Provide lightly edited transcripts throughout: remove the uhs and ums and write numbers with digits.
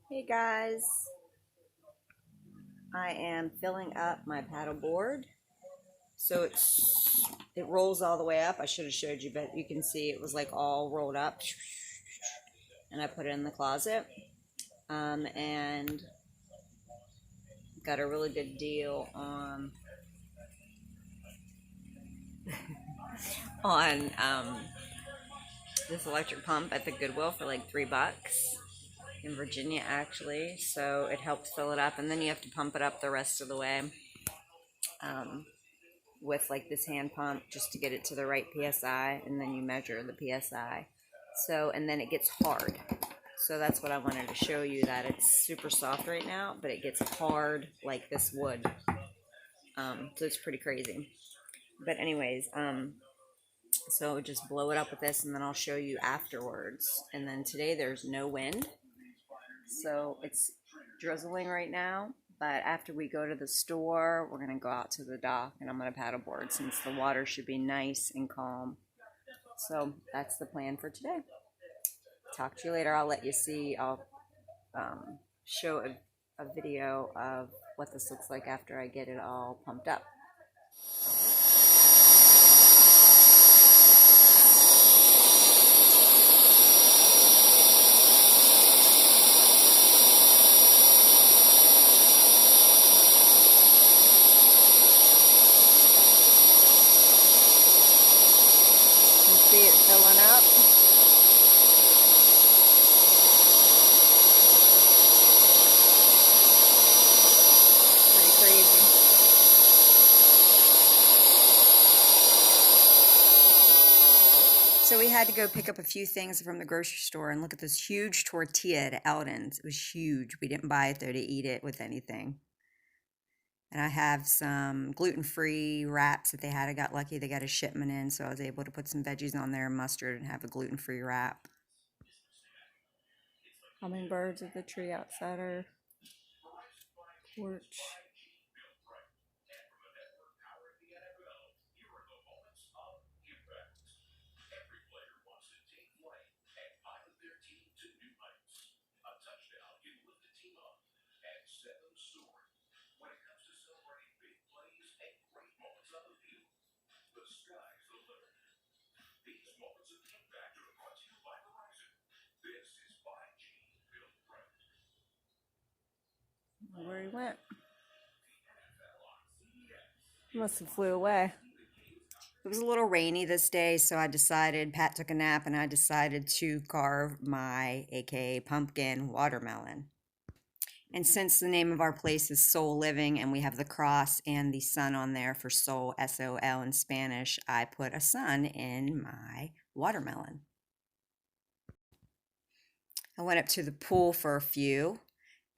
Hey guys, I am filling up my paddle board. So it rolls all the way up. I should have showed you, but you can see it was like all rolled up, and I put it in the closet. And got a really good deal on this electric pump at the Goodwill for like $3 in Virginia actually. So it helped fill it up, and then you have to pump it up the rest of the way. Um, with like this hand pump just to get it to the right PSI, and then you measure the PSI. So, and then it gets hard. So that's what I wanted to show you, that it's super soft right now, but it gets hard like this wood. So it's pretty crazy. But anyways, so just blow it up with this, and then I'll show you afterwards. And then today there's no wind, so it's drizzling right now. But after we go to the store, we're gonna go out to the dock, and I'm gonna paddleboard since the water should be nice and calm. So that's the plan for today. Talk to you later. I'll let you see. I'll show a video of what this looks like after I get it all pumped up. You can see it filling up. Pretty crazy. So we had to go pick up a few things from the grocery store, and look at this huge tortilla at Eldon's. It was huge. We didn't buy it though to eat it with anything. And I have some gluten-free wraps that they had. I got lucky. They got a shipment in, so I was able to put some veggies on there and mustard and have a gluten-free wrap. Hummingbirds at the tree outside our porch. Where he went. He must have flew away. It was a little rainy this day, so I decided, Pat took a nap, and I decided to carve my AKA pumpkin watermelon. And since the name of our place is Soul Living, and we have the cross and the sun on there for soul, SOL in Spanish, I put a sun in my watermelon. I went up to the pool for a few,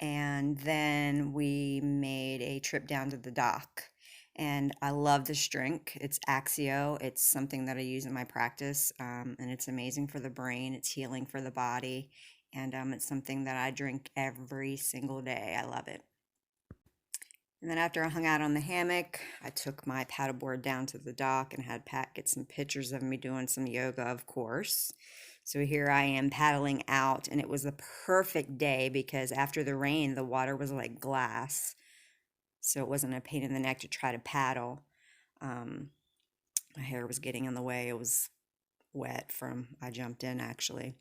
and then we made a trip down to the dock. And I love this drink. It's Axio. It's something that I use in my practice, and it's amazing for the brain. It's healing for the body, and it's something that I drink every single day. I love it. And then after I hung out on the hammock, I took my paddleboard down to the dock and had Pat get some pictures of me doing some yoga, of course. So here I am paddling out, and it was a perfect day because after the rain, the water was like glass. So it wasn't a pain in the neck to try to paddle. Um, my hair was getting in the way. It was wet from, I jumped in actually.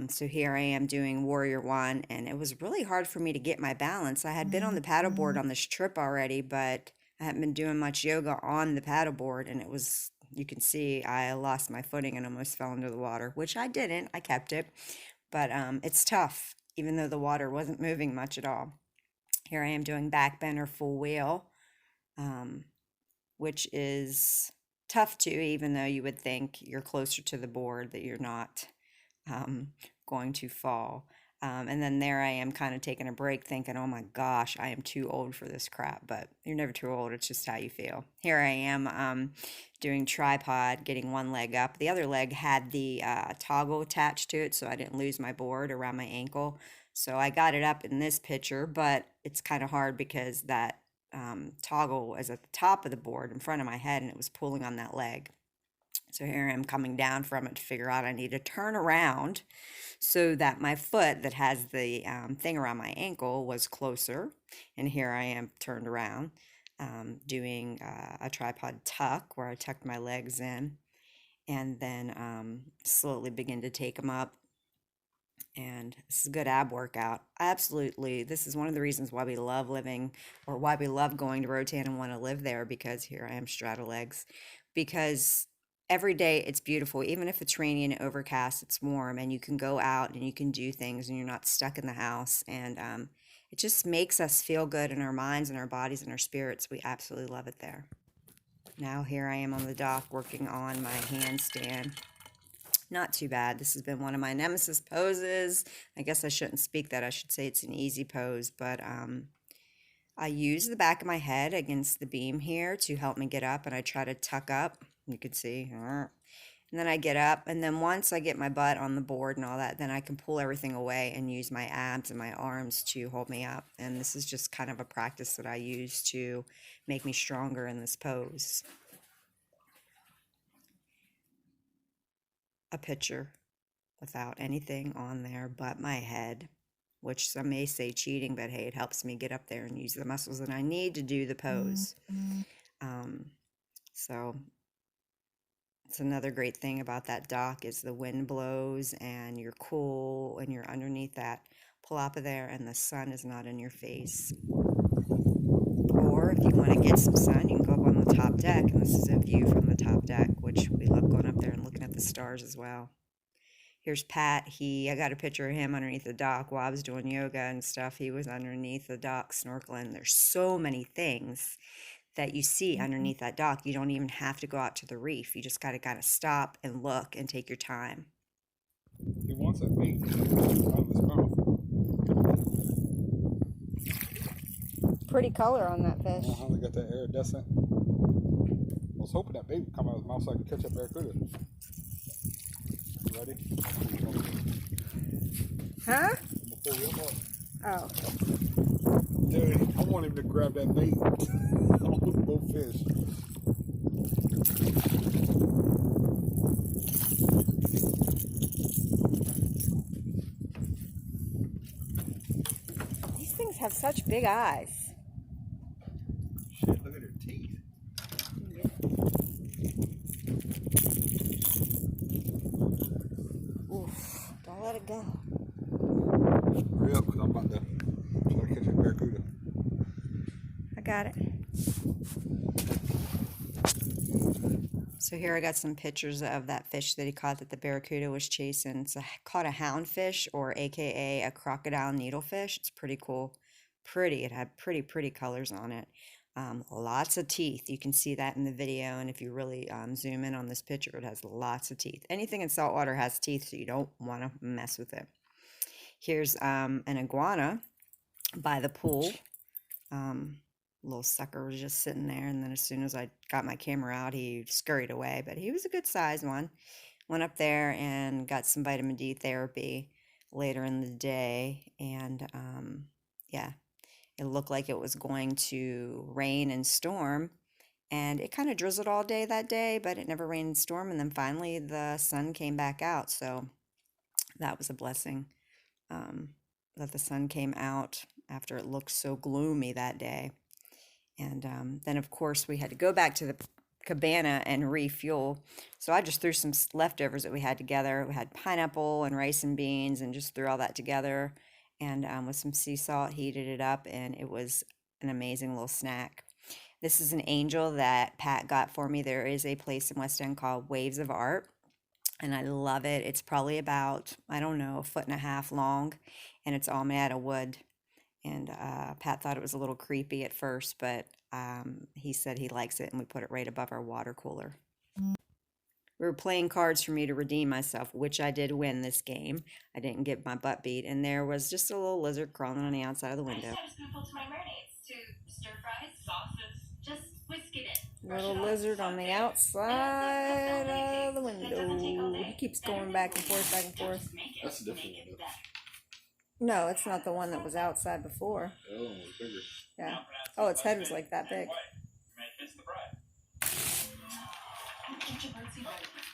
So here I am doing Warrior One, and it was really hard for me to get my balance. I had been on the paddleboard on this trip already, but I hadn't been doing much yoga on the paddleboard, and it was, you can see, I lost my footing and almost fell into the water, which I didn't. I kept it, but it's tough, even though the water wasn't moving much at all. Here I am doing back bend or full wheel, um, which is tough too, even though you would think you're closer to the board that you're not um, going to fall. And then there I am kind of taking a break thinking, oh my gosh, I am too old for this crap. But you're never too old. It's just how you feel. Here I am doing tripod, getting one leg up. The other leg had the toggle attached to it, so I didn't lose my board around my ankle. So I got it up in this picture, but it's kind of hard because that toggle is at the top of the board in front of my head, and it was pulling on that leg. So here I am coming down from it to figure out I need to turn around so that my foot that has the thing around my ankle was closer. And here I am turned around doing a tripod tuck where I tucked my legs in and then slowly begin to take them up. And this is a good ab workout. Absolutely. This is one of the reasons why we love living or why we love going to Roatan and want to live there, because here I am straddle legs. Because every day it's beautiful. Even if it's rainy and overcast, it's warm and you can go out and you can do things and you're not stuck in the house. And it just makes us feel good in our minds and our bodies and our spirits. We absolutely love it there. Now here I am on the dock working on my handstand. Not too bad. This has been one of my nemesis poses. I guess I shouldn't speak that. I should say it's an easy pose, but I use the back of my head against the beam here to help me get up, and I try to tuck up. You can see. And then I get up, and then once I get my butt on the board and all that, then I can pull everything away and use my abs and my arms to hold me up. And this is just kind of a practice that I use to make me stronger in this pose. A picture without anything on there but my head, which some may say cheating, but hey, it helps me get up there and use the muscles that I need to do the pose. So it's another great thing about that dock is the wind blows and you're cool and you're underneath that palapa there and the sun is not in your face. Or if you want to get some sun, you can go up on the top deck, and this is a view from the top deck, which we love going up there and looking at the stars as well. Here's Pat. I got a picture of him underneath the dock while I was doing yoga and stuff. He was underneath the dock snorkeling. There's so many things that you see underneath that dock. You don't even have to go out to the reef. You just got to kind of stop and look and take your time. He wants that bait out of his mouth. Pretty color on that fish. They got that iridescent. I was hoping that bait would come out of his mouth so I could catch that barracuda. Ready? Huh? Oh. Oh. Dude, I want him to grab that bait. I want both fish. These things have such big eyes. Shit, look at her teeth. Oof, don't let it go. Hurry up, because I'm about to try to catch that barracuda. I got it. So here I got some pictures of that fish that he caught that the barracuda was chasing. It's caught a houndfish, or AKA a crocodile needlefish. It's pretty cool. Pretty. It had pretty colors on it. Lots of teeth. You can see that in the video, and if you really zoom in on this picture, it has lots of teeth. Anything in saltwater has teeth, so you don't want to mess with it. Here's an iguana by the pool. Little sucker was just sitting there, and then as soon as I got my camera out, he scurried away, but he was a good sized one. Went up there and got some vitamin D therapy later in the day, and yeah, it looked like it was going to rain and storm, and it kind of drizzled all day that day, but it never rained and stormed, and then finally the sun came back out, so that was a blessing, that the sun came out after it looked so gloomy that day. And then, of course, we had to go back to the cabana and refuel. So I just threw some leftovers that we had together. We had pineapple and rice and beans and just threw all that together. And with some sea salt, heated it up, and it was an amazing little snack. This is an angel that Pat got for me. There is a place in West End called Waves of Art, and I love it. It's probably about, I don't know, 1.5 feet long, and it's all made out of wood. And Pat thought it was a little creepy at first, but he said he likes it, and we put it right above our water cooler. We were playing cards for me to redeem myself, which I did win this game. I didn't get my butt beat, and there was just a little lizard crawling on the outside of the window. I just add a spoonful to my marinades to stir fries, sauces, just whisk it in. Little lizard on the outside of the window. He keeps going back and forth, back and forth. That's a different one. No, it's not the one that was outside before. Oh, it's bigger. Yeah. Oh, its head was like that big. such a birdsie vitamin.